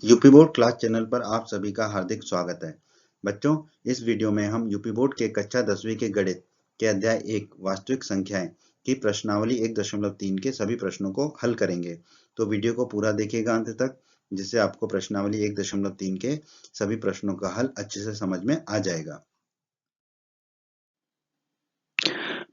UP board class channel पर आप सभी का हार्दिक स्वागत है। बच्चों, इस वीडियो में हम यूपी बोर्ड के कक्षा 10वीं के गणित के अध्याय 1 वास्तविक संख्याएं की प्रश्नावली 1.3 के सभी प्रश्नों को हल करेंगे। तो वीडियो को पूरा देखिएगा अंत तक, जिससे आपको प्रश्नावली 1.3 के सभी प्रश्नों का हल अच्छे से समझ में आ जाएगा।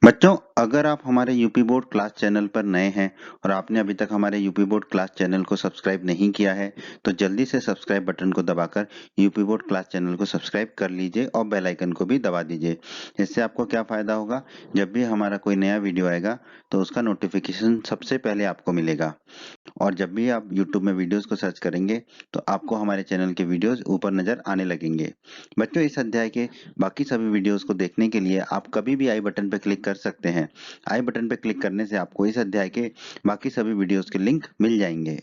बच्चों, अगर आप हमारे यूपी बोर्ड क्लास चैनल पर नए हैं और आपने अभी तक हमारे यूपी बोर्ड क्लास चैनल को सब्सक्राइब नहीं किया है, तो जल्दी से सब्सक्राइब बटन को दबाकर यूपी बोर्ड क्लास चैनल को सब्सक्राइब कर लीजिए और बेल आइकन को भी दबा दीजिए। इससे आपको क्या फायदा होगा, जब भी हमारा कोई नया वीडियो आएगा तो उसका नोटिफिकेशन सबसे पहले आपको मिलेगा। और जब भी आप YouTube में वीडियोस को सर्च करेंगे तो आपको हमारे चैनल के वीडियोस ऊपर नजर आने लगेंगे। बच्चों, इस अध्याय के बाकी सभी वीडियोस को देखने के लिए आप कभी भी आई बटन पर क्लिक कर सकते हैं। आई बटन पर क्लिक करने से आपको इस अध्याय के बाकी सभी वीडियोस के लिंक मिल जाएंगे।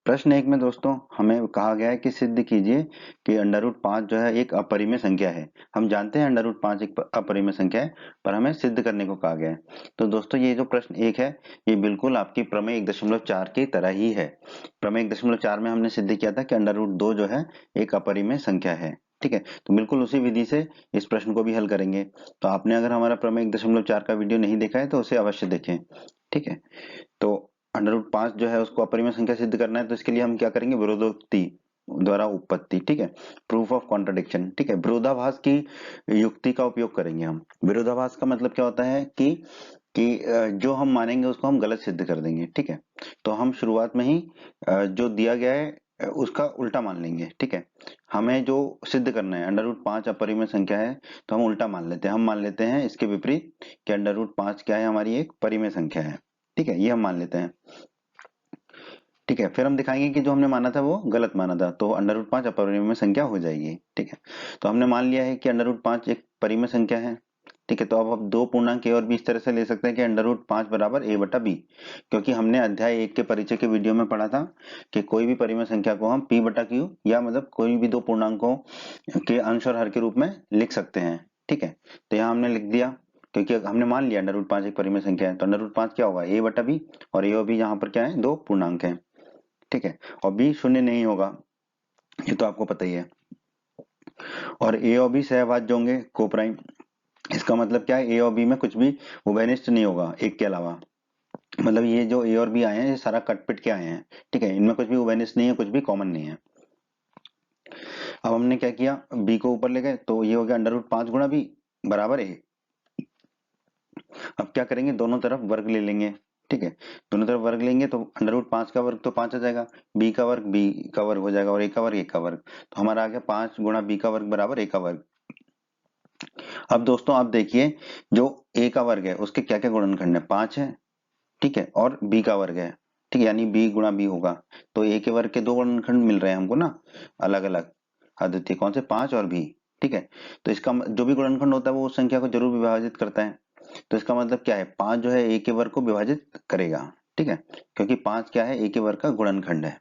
प्रश्न 1 में दोस्तों हमें कहा गया है कि सिद्ध कीजिए कि √5 जो है एक अपरिमेय संख्या है। हम जानते हैं √5 एक अपरिमेय संख्या है, पर हमें सिद्ध करने को कहा गया है। तो दोस्तों ये जो प्रश्न 1 है, ये बिल्कुल आपकी प्रमेय 1.4 की तरह ही है। प्रमेय 1.4 में हमने सिद्ध किया था कि √2 जो है एक अपरिमेय संख्या है। ठीक है, तो बिल्कुल उसी विधि से इस प्रश्न को भी हल करेंगे। तो आपने अगर हमारा प्रमेय 1.4 का वीडियो नहीं देखा है तो उसे अवश्य देखें। ठीक है, तो √5 जो है उसको अपरिमेय संख्या सिद्ध करना है, तो इसके लिए हम क्या करेंगे, विरोधोक्ति द्वारा उत्पत्ति। ठीक है, प्रूफ ऑफ कॉन्ट्रडिक्शन। ठीक है, विरोधाभास की युक्ति का उपयोग करेंगे हम। विरोधाभास का मतलब क्या होता है कि जो हम मानेंगे उसको हम गलत सिद्ध कर देंगे। ठीक है, तो हम शुरुआत में ही जो दिया गया है उसका उल्टा मान लेंगे। ठीक है, हमें जो सिद्ध करना है √5 अपरिमेय संख्या है, तो हम उल्टा मान लेते हैं। हम मान लेते हैं इसके विपरीत कि √5 क्या है, हमारी एक परिमेय संख्या है। ठीक है, ये हम मान लेते हैं। ठीक है, फिर हम दिखाएंगे कि जो हमने माना था वो गलत माना था, तो √5 अपरिमेय संख्या हो जाएगी। ठीक है, तो हमने मान लिया है कि √5 एक परिमेय संख्या है। ठीक है, तो अब हम दो पूर्णांक a और b इस तरह से ले सकते हैं कि √5 बराबर a/b, क्योंकि हमने अध्याय 1 के परिचय के वीडियो में पढ़ा था कि कोई भी परिमेय संख्या को हम p/q या मतलब कोई भी दो पूर्णांकों के अंश और हर के रूप में लिख सकते हैं। ठीक है, तो यहाँ हमने लिख दिया, क्योंकि हमने मान लिया √5 एक परिमेय संख्या है, तो √5 क्या होगा, a/b, और a और b यहाँ पर क्या है, दो पूर्णांक है। ठीक है, और b शून्य नहीं होगा, ये तो आपको पता ही है। और a और b सहभाज्य होंगे, कोप्राइम। इसका मतलब क्या है, a और b में कुछ भी उभयनिष्ठ नहीं होगा एक के अलावा। मतलब ये जो a और b आए हैं, ये सारा कटपिट के आए हैं। ठीक है, इनमें कुछ भी उभयनिष्ठ नहीं है, कुछ भी कॉमन नहीं है। अब हमने क्या किया, b को ऊपर ले गए, तो ये हो गया √5 गुणा b बराबर a। अब क्या करेंगे, दोनों तरफ वर्ग ले लेंगे। ठीक है, दोनों तरफ वर्ग लेंगे तो √5 का वर्ग तो 5 आ जाएगा, b का वर्ग b का वर्ग हो जाएगा, और a का वर्ग a का वर्ग। तो हमारा आ गया 5 गुणा b का वर्ग बराबर a का वर्ग। अब दोस्तों आप देखिए, जो a का वर्ग है उसके क्या क्या गुणनखंड है, 5 है। ठीक है, और b का वर्ग है। ठीक है, यानी b गुणा b होगा, तो a के वर्ग के दो गुणनखंड मिल रहे हैं हमको ना, अलग अलग अद्वितीय। कौन से, 5 और b। ठीक है, तो इसका जो भी गुणनखंड होता है वो उस संख्या को जरूर विभाजित करता है। तो इसका मतलब क्या है, 5 जो है a के वर्ग को विभाजित करेगा। ठीक है, क्योंकि 5 क्या है, a के वर्ग का गुणनखंड है।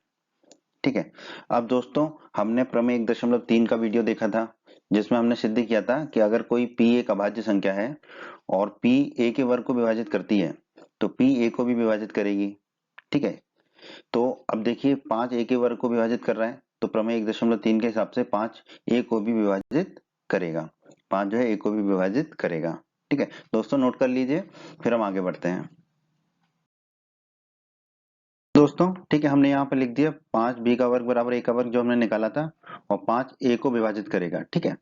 ठीक है, अब दोस्तों हमने प्रमेय 1.3 का वीडियो देखा था, जिसमें हमने सिद्ध किया था कि अगर कोई p एक अभाज्य संख्या है और p a के वर्ग को विभाजित करती है, तो p a को भी विभाजित करेगी। ठीक है, तो अब देखिए 5 a के वर्ग को विभाजित कर रहा है, तो प्रमेय 1.3 के हिसाब से 5 a को भी विभाजित करेगा। 5 जो है a को भी विभाजित करेगा। ठीक है दोस्तों, नोट कर लीजिए, फिर हम आगे बढ़ते हैं। दोस्तों ठीक है, हमने यहाँ पर लिख दिया 5 b का वर्ग बराबर a का वर्ग जो हमने निकाला था, और 5 a को विभाजित करेगा। ठीक है,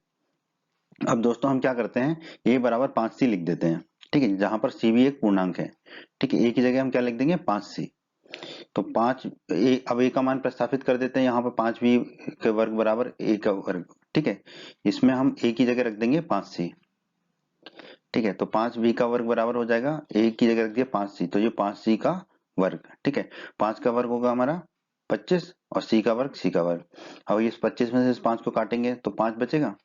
अब दोस्तों हम क्या करते हैं, a बराबर 5c लिख देते हैं। ठीक है, जहां पर c भी एक पूर्णांक है। ठीक है, a की जगह हम क्या लिख देंगे, 5c। तो 5 अब a का मान प्रस्तावित कर देते हैं, यहाँ पर 5b के वर्ग बराबर a का वर्ग। ठीक है, इसमें हम a की जगह रख देंगे 5c। ठीक है, तो 5b का वर्ग बराबर हो जाएगा, a की जगह रख दिया 5c, तो ये 5c का वर्ग। ठीक है, 5 का वर्ग होगा हमारा 25, और c का वर्ग c का वर्ग। अब इस 25 में से इस 5 को काटेंगे तो 5 बचेगा,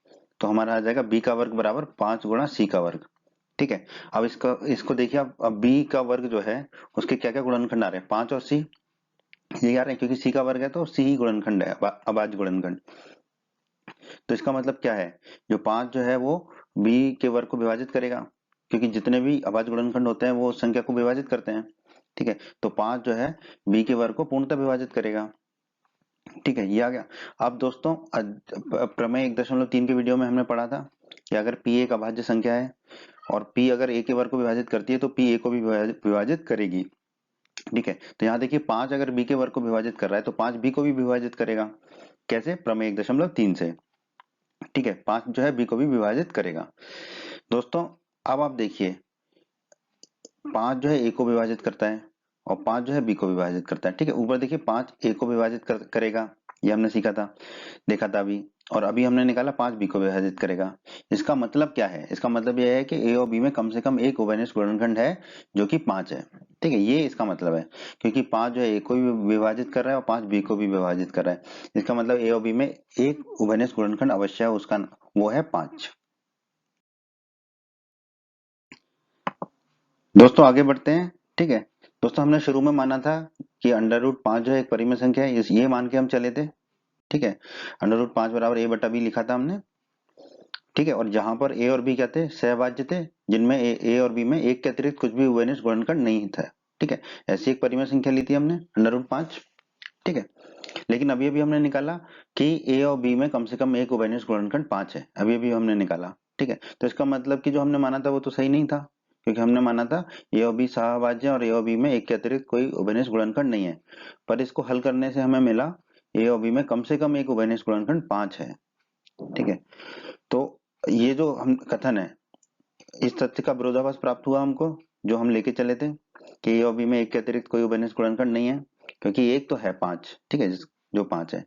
तो हमारा आ जाएगा b का वर्ग बराबर 5 गुणा c का वर्ग। ठीक है, अब इसको देखिए, अब b का वर्ग जो है उसके क्या क्या गुणनखंड आ रहे हैं, 5 और c, ये आ रहे हैं, क्योंकि c का वर्ग है तो c ही गुणनखंड है, अभाज्य गुणनखंड। तो इसका मतलब क्या है, जो 5 जो है वो b के वर्ग को विभाजित करेगा, क्योंकि जितने भी अभाज्य गुणनखंड होते हैं वो उस संख्या को विभाजित करते हैं। ठीक है, तो 5 जो है b के वर्ग को पूर्णतः विभाजित करेगा। ठीक है, ये आ गया। अब दोस्तों प्रमेय 1.3 के वीडियो में हमने पढ़ा था कि अगर p एक अभाज्य संख्या है और p अगर a के वर्ग को विभाजित करती है तो p a को भी विभाजित करेगी। ठीक है, तो यहाँ देखिए 5 अगर b के वर्ग को विभाजित कर रहा है तो 5 b को भी विभाजित करेगा। कैसे? प्रमेय 1.3 से। ठीक है, 5 जो है b को भी विभाजित करेगा। दोस्तों अब आप देखिए 5 जो है a को विभाजित करता है और 5 जो है b को विभाजित करता है। ठीक है, ऊपर देखिए 5 a को विभाजित करेगा, ये हमने सीखा था, देखा था अभी। और अभी हमने निकाला 5 b को विभाजित करेगा। इसका मतलब क्या है? इसका मतलब यह है कि a और b में कम से कम एक उभयनिष्ठ गुणनखंड है जो कि 5 है। ठीक है, ये इसका मतलब है, क्योंकि 5 जो है a को भी विभाजित कर रहा है और 5 b को भी विभाजित कर रहा है। इसका मतलब a और b में एक उभयनिष्ठ गुणनखंड अवश्य है, उसका वो है 5। दोस्तों आगे बढ़ते हैं। ठीक है, दोस्तों हमने शुरू में माना था कि अंडर रूट 5 जो है एक परिमेय संख्या है, ये मान के हम चले थे। ठीक है, अंडर रूट 5 बराबर a/b लिखा था हमने। ठीक है, और जहां पर a और b क्या थे? सहभाज्य थे, जिनमें a और b में एक के अतिरिक्त कुछ भी उभयनिष्ठ गुणनखंड नहीं था। ठीक है, ऐसी एक परिमेय संख्या ली थी हमने अंडर रूट 5। ठीक है, लेकिन अभी अभी हमने निकाला कि a और b में कम से कम एक उभयनिष्ठ गुणनखंड 5 है, अभी अभी हमने निकाला। ठीक है, तो इसका मतलब कि जो हमने माना था वो तो सही नहीं था, क्योंकि हमने माना था a और b सहभाज्य और a और b में एक के अतिरिक्त कोई उभयनिष्ठ गुणनखंड नहीं है। पर इसको हल करने से हमें मिला a और b में कम से कम एक उभयनिष्ठ गुणनखंड 5 है। ठीक है, तो ये जो हम कथन है, इस तथ्य का विरोधाभास प्राप्त हुआ हमको, जो हम लेके चले थे कि ए और बी में एक के अतिरिक्त कोई उभयनिष्ठ गुणनखंड नहीं है, क्योंकि एक तो है 5। ठीक है, जो 5 है।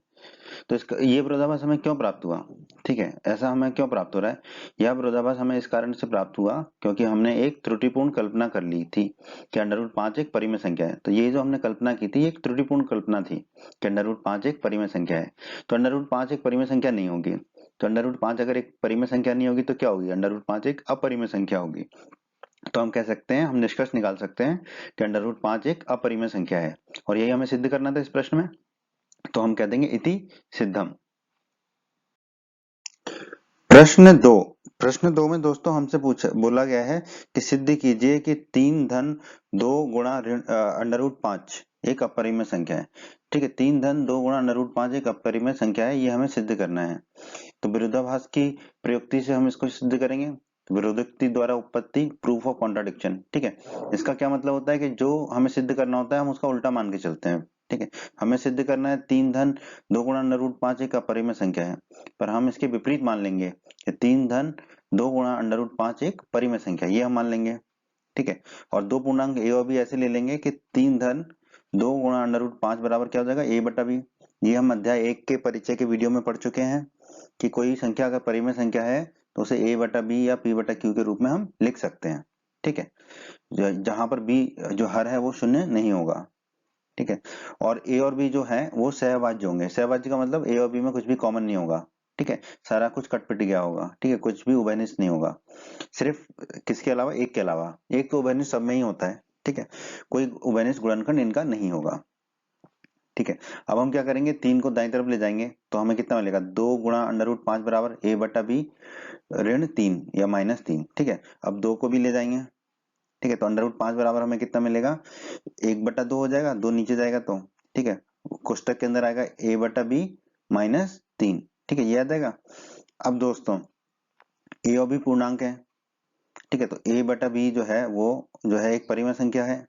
तो इसका ये विरोधाभास हमें क्यों प्राप्त हुआ? ठीक है, ऐसा हमें क्यों प्राप्त हो रहा है? यह विरोधाभास हमें इस कारण से प्राप्त हुआ क्योंकि हमने एक त्रुटिपूर्ण कल्पना कर ली थी कि अंडर रूट 5 एक परिमेय संख्या है। तो ये जो हमने कल्पना की थी एक त्रुटिपूर्ण कल्पना थी कि अंडर रूट 5 एक परिमेय संख्या है। तो अंडर रूट 5 एक परिमेय संख्या नहीं होगी। तो अंडर रूट 5 अगर एक परिमेय संख्या नहीं होगी तो क्या होगी? अंडर रूट 5 एक अपरिमेय संख्या होगी। तो हम कह सकते हैं, हम निष्कर्ष निकाल सकते हैं कि अंडर रूट 5 एक अपरिमेय संख्या है, और यही हमें सिद्ध करना था इस प्रश्न में। तो हम कह देंगे इति सिद्धम। प्रश्न 2 में दोस्तों हमसे पूछा बोला गया है कि सिद्ध कीजिए कि 3 धन 2 गुणा अंडर रूट 5 एक अपरिमेय संख्या है। ठीक है, 3 धन 2 गुणा अंडर रूट 5 एक अपरिमेय संख्या है, ये हमें सिद्ध करना है। तो विरोधाभास की प्रयुक्ति से हम इसको सिद्ध करेंगे। विरोधोक्ति द्वारा उत्पत्ति, प्रूफ ऑफ कॉन्ट्राडिक्शन। ठीक है, इसका क्या मतलब होता है कि जो हमें सिद्ध करना होता है हम उसका उल्टा मान के चलते हैं। ठीक है, हमें सिद्ध करना है 3 धन 2 गुणा अंडर रूट 5 एक अपरिमेय संख्या है, पर हम इसके विपरीत मान लेंगे कि 3 धन 2 गुणा अंडर रूट 5 एक परिमेय संख्या, ये हम मान लेंगे। ठीक है, और दो पूर्णांक ए और बी ऐसे ले लेंगे कि 3 धन 2 गुणा अंडर रूट 5 बराबर क्या हो जाएगा? a/b। ये हम अध्याय 1 के परिचय के वीडियो में पढ़ चुके हैं कि कोई संख्या अगर परिमेय संख्या है तो उसे a/b या p/q के रूप में हम लिख सकते हैं। ठीक है, जहां पर b जो हर है वो शून्य नहीं होगा। ठीक है, और ए और बी जो है वो सहभाज्य होंगे। सहभाज्य का मतलब ए और बी में कुछ भी कॉमन नहीं होगा। ठीक है, सारा कुछ कट पिट गया होगा। ठीक है, कुछ भी उभयनिष्ठ नहीं होगा, सिर्फ किसके अलावा? एक के अलावा। एक तो उभयनिष्ठ सब में ही होता है। ठीक है, कोई उभयनिष्ठ गुणनखंड इनका नहीं होगा। ठीक है, अब हम क्या करेंगे? 3 को दाईं तरफ ले जाएंगे तो हमें कितना मिलेगा? 2 गुणा अंडर रूट 5 बराबर a/b-3 या -3। ठीक है, अब 2 को भी ले जाएंगे। ठीक है, तो अंडर रूट 5 बराबर हमें कितना मिलेगा? 1/2 हो जाएगा, 2 नीचे जाएगा तो। ठीक है, कोष्टक के अंदर आएगा a/b-3। ठीक है, ये आ जाएगा। अब दोस्तों a और b पूर्णांक है। ठीक है, तो a/b जो है वो जो है एक परिमेय संख्या है।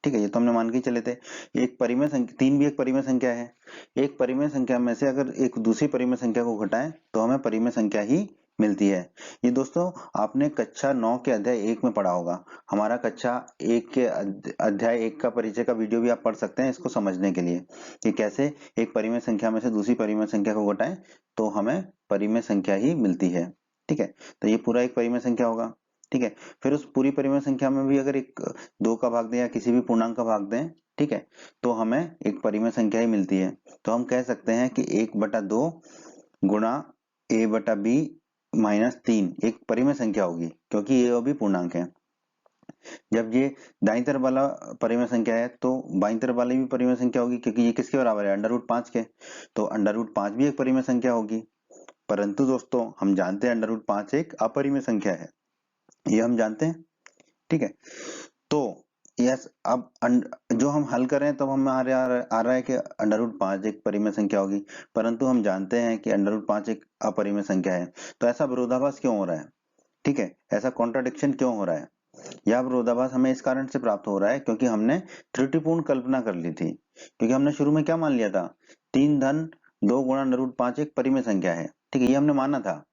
ठीक है, ये तो हमने मान के ही चले थे। एक परिमेय संख्या 3 भी एक परिमेय संख्या है। एक परिमेय संख्या में से अगर एक दूसरी परिमेय संख्या को घटाएं तो हमें परिमेय संख्या ही मिलती है। ये दोस्तों आपने कक्षा 9 के अध्याय 1 में पढ़ा होगा। हमारा कक्षा 1 के अध्याय 1 का परिचय का वीडियो भी आप पढ़ सकते हैं इसको समझने के लिए कि कैसे एक परिमेय संख्या में से दूसरी परिमेय संख्या को घटाएं तो हमें परिमेय संख्या ही मिलती है। ठीक है, तो ये पूरा एक परिमेय संख्या होगा। ठीक है, फिर उस पूरी परिमेय संख्या में भी अगर एक 2 का भाग दें या किसी भी पूर्णांक का भाग दें, ठीक है, तो हमें एक परिमेय संख्या ही मिलती है। तो हम कह सकते हैं कि 1/2 गुणा a/b-3 एक परिमेय संख्या होगी, क्योंकि a और b पूर्णांक है। जब ये दाईं तरफ वाला परिमेय संख्या है तो बाईं तरफ वाली भी परिमेय संख्या होगी, क्योंकि ये किसके बराबर है? अंडर रूट 5 के। तो अंडर रूट 5 भी एक परिमेय संख्या होगी। परंतु दोस्तों हम जानते हैं अंडर रूट 5 एक अपरिमेय संख्या है, ये हम जानते हैं। ठीक है, तो यस, अब जो हम हल कर रहे हैं तब हमें आ रहा है कि अंडर रूट 5 एक परिमेय संख्या होगी, परंतु हम जानते हैं कि अंडर रूट 5 एक अपरिमेय संख्या है। तो ऐसा विरोधाभास क्यों हो रहा है? ठीक है, ऐसा कॉन्ट्राडिक्शन क्यों हो रहा है? यह विरोधाभास हमें इस कारण से प्राप्त हो रहा है क्योंकि हमने त्रुटिपूर्ण कल्पना कर ली थी। क्योंकि हमने शुरू में क्या मान लिया था? 3 धन 2 गुणा अंडर रूट 5 एक परिमेय संख्या है। ठीक है, ये हमने माना था।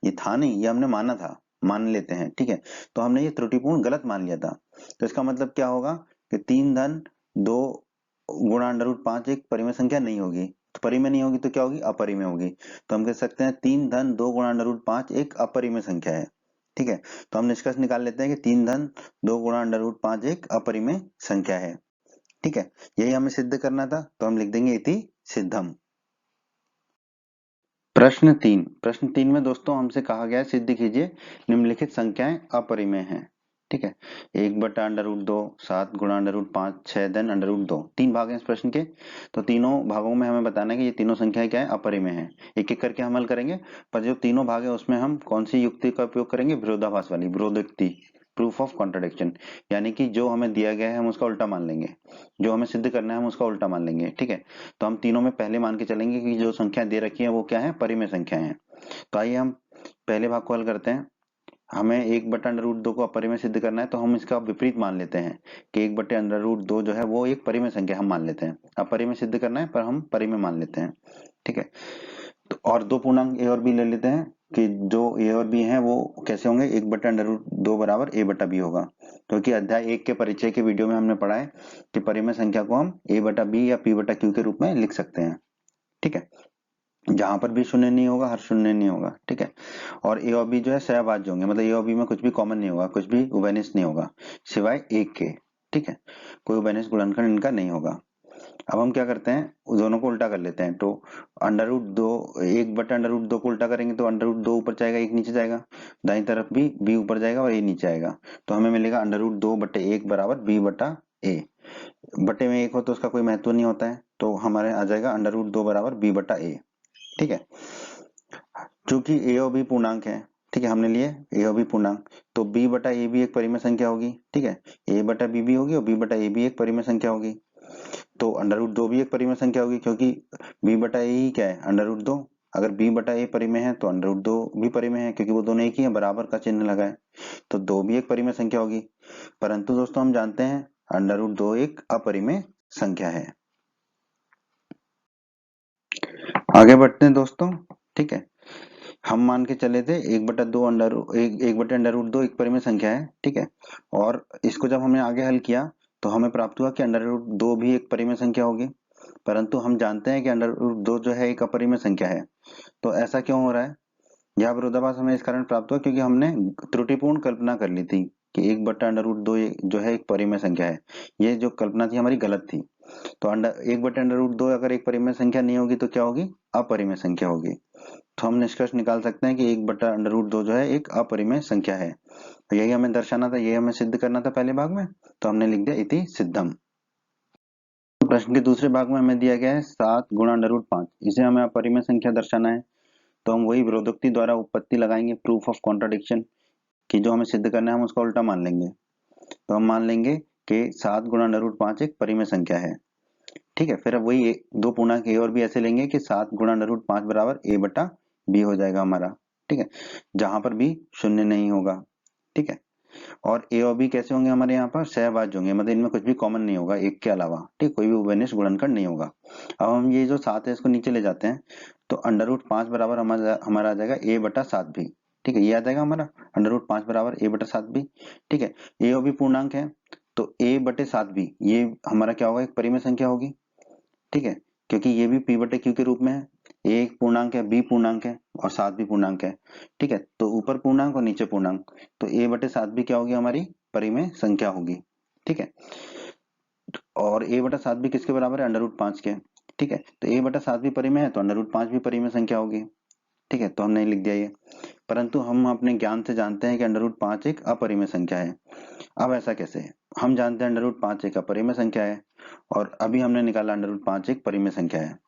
ये था नहीं, ये हमने माना था, मान लेते हैं। ठीक है, तो हमने ये त्रुटिपूर्ण गलत मान लिया था। तो इसका मतलब क्या होगा कि 3 धन 2 गुणा अंडर रूट 5 एक परिमेय संख्या नहीं होगी। तो परिमेय नहीं होगी तो क्या होगी? अपरिमेय होगी। तो हम कह सकते हैं 3 धन 2 गुणा अंडर रूट 5 एक अपरिमेय संख्या है। ठीक है, तो हम निष्कर्ष निकाल लेते हैं कि 3 धन 2 गुणा अंडर रूट 5 एक अपरिमेय संख्या है। ठीक है, यही हमें सिद्ध करना था, तो हम लिख देंगे इति सिद्धम। प्रश्न 3 में दोस्तों हमसे कहा गया है सिद्ध कीजिए निम्नलिखित संख्याएं अपरिमेय हैं। ठीक है, 1/√2, 7 गुणा √5, 6 धन √2। 3 भाग हैं इस प्रश्न के, तो तीनों भागों में हमें बताना है कि ये तीनों संख्याएं क्या है? अपरिमेय हैं। एक एक करके हम हल करेंगे, पर जो तीनों भाग है उसमें हम कौन सी युक्ति का उपयोग करेंगे? विरोधाभास वाली, विरोधोक्ति, प्रूफ ऑफ कॉन्ट्रडिक्शन। यानी कि जो हमें दिया गया है हम उसका उल्टा मान लेंगे, जो हमें सिद्ध करना है हम उसका उल्टा मान लेंगे। ठीक है, तो हम तीनों में पहले मान के चलेंगे कि जो संख्या दे रखी है वो क्या है? परिमेय संख्या है। तो आइए हम पहले भाग को हल करते हैं। हमें 1/√2 को अपरिमेय सिद्ध करना है, तो हम इसका विपरीत मान लेते हैं कि 1/√2 जो है वो एक परिमेय संख्या हम मान लेते हैं। अपरिमेय सिद्ध करना है पर हम परिमेय मान लेते हैं। ठीक है, तो और दो पूर्णांक ए और बी ले लेते हैं कि जो ए और बी हैं वो कैसे होंगे? 1/√2 बराबर a बटा बी होगा, क्योंकि अध्याय 1 के परिचय के वीडियो में हमने पढ़ा है कि परिमेय संख्या को हम a बटा बी या p बटा q के रूप में लिख सकते हैं। ठीक है, जहां पर भी शून्य नहीं होगा, हर शून्य नहीं होगा। ठीक है, और ए और बी जो है सहभाज्य होंगे, मतलब ए और बी में कुछ भी कॉमन नहीं होगा, कुछ भी उभयनिष्ठ नहीं होगा सिवाय एक के। ठीक है, कोई उभयनिष्ठ गुणनखंड इनका नहीं होगा। अब हम क्या करते हैं? उस दोनों को उल्टा कर लेते हैं। तो √2, 1/√2 को उल्टा करेंगे तो √2 ऊपर जाएगा, एक नीचे जाएगा। दाईं तरफ भी b ऊपर जाएगा और a नीचे आएगा, तो हमें मिलेगा √2/1 बराबर b बटा a। बटे में एक हो तो उसका कोई महत्व नहीं होता है, तो हमारे आ जाएगा √2 बराबर b बटा a। ठीक है, चूंकि a और b पूर्णांक है, ठीक है, हमने लिए a और b पूर्णांक, तो b बटा a भी एक परिमेय संख्या होगी। ठीक है, a बटा b भी होगी और b बटा a भी एक परिमेय संख्या होगी। तो √2 भी एक परिमेय संख्या होगी, क्योंकि b बटा a ही क्या है? √2। अगर b बटा a परिमेय है तो √2 भी परिमेय है, क्योंकि वो दोनों एक ही है, बराबर का चिन्ह लगा है, तो 2 भी एक परिमेय संख्या होगी। परंतु दोस्तों हम जानते हैं √2 एक अपरिमेय संख्या है। आगे बढ़ते हैं दोस्तों। ठीक है, हम मान के चले थे 1/2 एक परिमेय संख्या है। ठीक है, और इसको जब हमने आगे हल किया तो हमें प्राप्त हुआ कि √2 भी एक परिमेय संख्या होगी, परंतु हम जानते हैं कि √2 जो है एक अपरिमेय संख्या है। तो ऐसा क्यों हो रहा है? यह विरोधाभास हमें इस कारण प्राप्त हुआ क्योंकि हमने त्रुटिपूर्ण कल्पना कर ली थी कि 1/√2 जो है एक परिमेय संख्या है। ये जो कल्पना थी हमारी गलत थी। तो 1/√2 अगर एक परिमेय संख्या नहीं होगी तो क्या होगी? अपरिमेय संख्या होगी। तो हम निष्कर्ष निकाल सकते हैं कि 1/√2 जो है एक अपरिमेय संख्या है। तो यही हमें दर्शाना था, यही हमें सिद्ध करना था पहले भाग में, तो हमने लिख दिया इति सिद्धम। प्रश्न के दूसरे भाग में हमें दिया गया है 7 गुणा √5, इसे हमें अपरिमेय संख्या दर्शाना है। तो हम वही विरोधोक्ति द्वारा उत्पत्ति लगाएंगे, प्रूफ ऑफ कॉन्ट्रडिक्शन, कि जो हमें सिद्ध करना है हम उसका उल्टा मान लेंगे। तो हम मान लेंगे कि 7 गुणा √5 एक परिमेय संख्या है। ठीक है, फिर अब वही दो पूर्णांक ए और बी ऐसे लेंगे कि 7 गुणा √5 बराबर a बटा b हो जाएगा हमारा। ठीक है, जहां पर b शून्य नहीं होगा। ठीक है, और ए और बी कैसे होंगे? हमारे यहाँ पर सहभाज्य होंगे, मतलब इनमें कुछ भी कॉमन नहीं होगा एक के अलावा। ठीक, कोई भी उभयनिष्ठ गुणनखंड नहीं होगा। अब हम ये जो 7 है इसको नीचे ले जाते हैं, तो √5 बराबर हमारा आ जाएगा a बटा 7 भी। ठीक है, ये आ जाएगा हमारा √5 बराबर a बटा 7 भी। ठीक है, a और b पूर्णांक है, तो a बटे 7 भी ये हमारा क्या होगा? एक परिमेय संख्या होगी। ठीक है, क्योंकि ये भी p बटे q के रूप में है। a एक पूर्णांक है, b पूर्णांक है और 7 भी पूर्णांक है। ठीक है, तो ऊपर पूर्णांक और नीचे पूर्णांक, तो a बटे 7 भी क्या होगी? हमारी परिमेय संख्या होगी। ठीक है, और a बटा 7 भी किसके बराबर है? √5 के। ठीक है, तो a बटा 7 भी परिमेय है तो √5 भी परिमेय संख्या होगी। ठीक है, तो हमने लिख दिया ये, परंतु हम अपने ज्ञान से जानते हैं कि √5 एक अपरिमेय संख्या है। अब ऐसा कैसे है? हम जानते हैं √5 एक अपरिमेय संख्या है और अभी हमने निकाला √5 एक परिमेय संख्या है।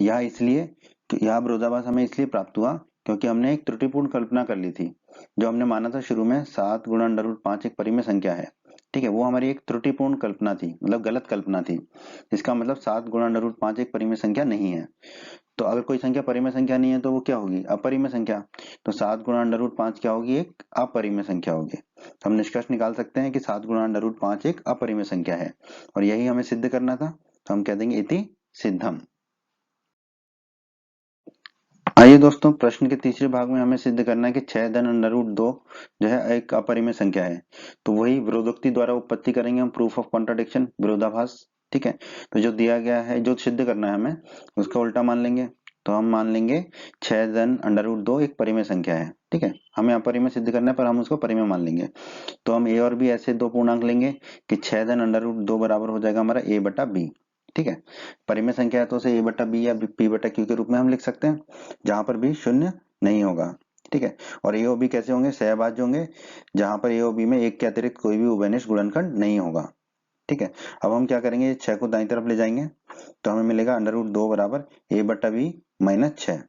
यह इसलिए कि यह विरोधाभास हमें इसलिए प्राप्त हुआ क्योंकि हमने एक त्रुटिपूर्ण कल्पना कर ली थी। जो हमने माना था शुरू में 7 गुणा √5 एक परिमेय संख्या है, ठीक है, वो हमारी एक त्रुटिपूर्ण कल्पना थी, मतलब गलत कल्पना थी। इसका मतलब 7 गुणा अंडर रूट 5 एक परिमेय संख्या नहीं है। तो अगर कोई संख्या परिमेय संख्या नहीं है तो वो क्या होगी, अपरिमेय संख्या। तो 7 गुणा अंडर रूट 5 क्या होगी, एक अपरिमेय संख्या होगी। तो हम निष्कर्ष निकाल सकते हैं कि 7 गुणा अंडर रूट 5 एक अपरिमेय संख्या है, और यही हमें सिद्ध करना था। तो हम कह देंगे इति सिद्धम। आइए दोस्तों, प्रश्न के तीसरे भाग में हमें सिद्ध करना है कि 6 धन अंडर रूट 2 जो है एक अपरिमेय संख्या है। तो वही विरोधोक्ति द्वारा उत्पत्ति करेंगे हम, प्रूफ ऑफ कॉन्ट्राडिक्शन, विरोधाभास। ठीक है, तो जो दिया गया है, जो सिद्ध करना है हमें, उसका उल्टा मान लेंगे। तो हम मान लेंगे 6 धन अंडर रूट 2 एक परिमेय संख्या है। ठीक है, हमें अपरिमेय सिद्ध करना है पर हम उसको परिमेय मान लेंगे। तो हम ए और बी ऐसे दो पूर्णांक लेंगे कि 6 धन अंडर रूट 2 बराबर हो जाएगा हमारा ए बटा बी। ठीक है, परिमेय संख्या है तो उसे ए बटा बी या पी बटा क्यू के रूप में हम लिख सकते हैं, जहां पर भी शून्य नहीं होगा। ठीक है, और ए और बी कैसे होंगे, सहभाज्य होंगे, जहां पर ए और बी में एक के अतिरिक्त कोई भी उभयनिष्ठ गुणनखंड नहीं होगा। ठीक है, अब हम क्या करेंगे, 6 को दाईं तरफ ले जाएंगे तो हमें मिलेगा अंडर रूट 2 बराबर ए बटा बी माइनस 6।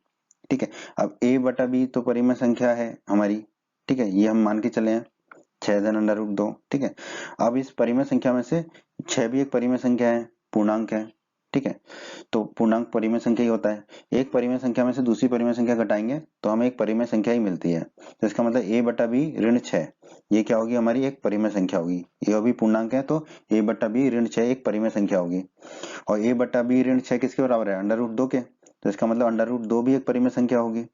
ठीक है, अब ए बटा बी तो परिमेय संख्या है हमारी। ठीक है, ये हम मान के चले हैं 6 धन अंडर रूट 2। ठीक है, अब इस परिमेय संख्या में से 6 भी एक परिमेय संख्या है, पूर्णांक है। ठीक है, तो पूर्णांक परिमेय संख्या ही होता है। एक परिमेय संख्या में से दूसरी परिमेय संख्या घटाएंगे तो हमें एक परिमेय संख्या ही मिलती है। तो इसका मतलब ए बटा बी ऋण 6, ये क्या होगी, हमारी एक परिमेय संख्या होगी। ये भी पूर्णांक है तो ए बटा बी ऋण 6 एक परिमेय संख्या होगी। और ए बटा बी ऋण 6 किसके बराबर है, अंडर रूट 2 के। तो इसका मतलब अंडर रूट 2 भी एक परिमेय संख्या होगी।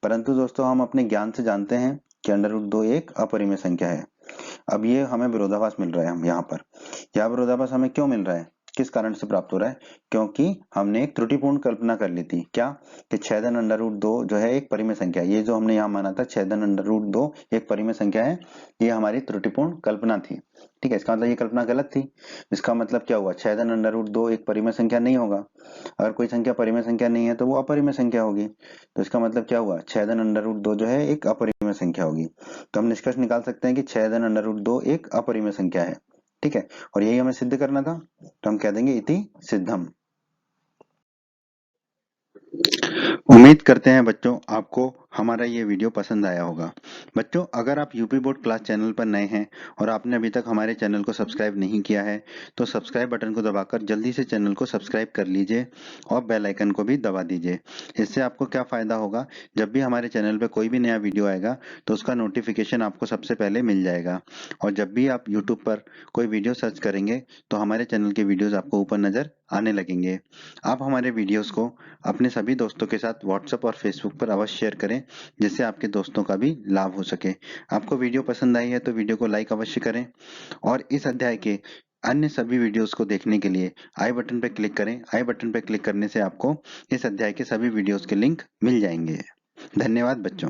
परंतु दोस्तों हम अपने ज्ञान से जानते हैं कि अंडर रूट 2 एक अपरिमेय संख्या है। अब ये हमें विरोधाभास मिल रहा है, हम यहाँ पर यह विरोधाभास हमें क्यों मिल रहा है, किस कारण से प्राप्त हो रहा है, क्योंकि हमने एक त्रुटिपूर्ण कल्पना कर ली थी। क्या, कि 6 धन अंडर रूट 2 जो है एक परिमेय संख्या है। ये जो हमने यहाँ माना था 6 धन अंडर रूट 2 एक परिमेय संख्या है, ये हमारी त्रुटिपूर्ण कल्पना थी। ठीक है, इसका मतलब ये कल्पना गलत थी। इसका मतलब क्या हुआ, 6 धन अंडर रूट 2 एक परिमेय संख्या नहीं होगा। अगर कोई संख्या परिमेय संख्या नहीं है तो वो अपरिमेय संख्या होगी। तो इसका मतलब क्या हुआ, 6 धन अंडर रूट 2 जो है एक अपरिमेय संख्या होगी। तो हम निष्कर्ष निकाल सकते हैं कि 6 धन अंडर रूट 2 एक अपरिमेय संख्या है। ठीक है, और यही हमें सिद्ध करना था। तो हम कह देंगे इति सिद्धम। उम्मीद करते हैं बच्चों आपको हमारा ये वीडियो पसंद आया होगा। बच्चों, अगर आप यूपी बोर्ड क्लास चैनल पर नए हैं और आपने अभी तक हमारे चैनल को सब्सक्राइब नहीं किया है तो सब्सक्राइब बटन को दबाकर जल्दी से चैनल को सब्सक्राइब कर लीजिए और बेल आइकन को भी दबा दीजिए। इससे आपको क्या फ़ायदा होगा, जब भी हमारे चैनल पर कोई भी नया वीडियो आएगा तो उसका नोटिफिकेशन आपको सबसे पहले मिल जाएगा। और जब भी आप यूट्यूब पर कोई वीडियो सर्च करेंगे तो हमारे चैनल के वीडियोज़ आपको ऊपर नज़र आने लगेंगे। आप हमारे वीडियोज़ को अपने सभी दोस्तों के साथ व्हाट्सएप और फेसबुक पर अवश्य शेयर करें, जिससे आपके दोस्तों का भी लाभ हो सके। आपको वीडियो पसंद आई है तो वीडियो को लाइक अवश्य करें, और इस अध्याय के अन्य सभी वीडियोस को देखने के लिए आई बटन पर क्लिक करें। आई बटन पर क्लिक करने से आपको इस अध्याय के सभी वीडियोस के लिंक मिल जाएंगे। धन्यवाद बच्चों।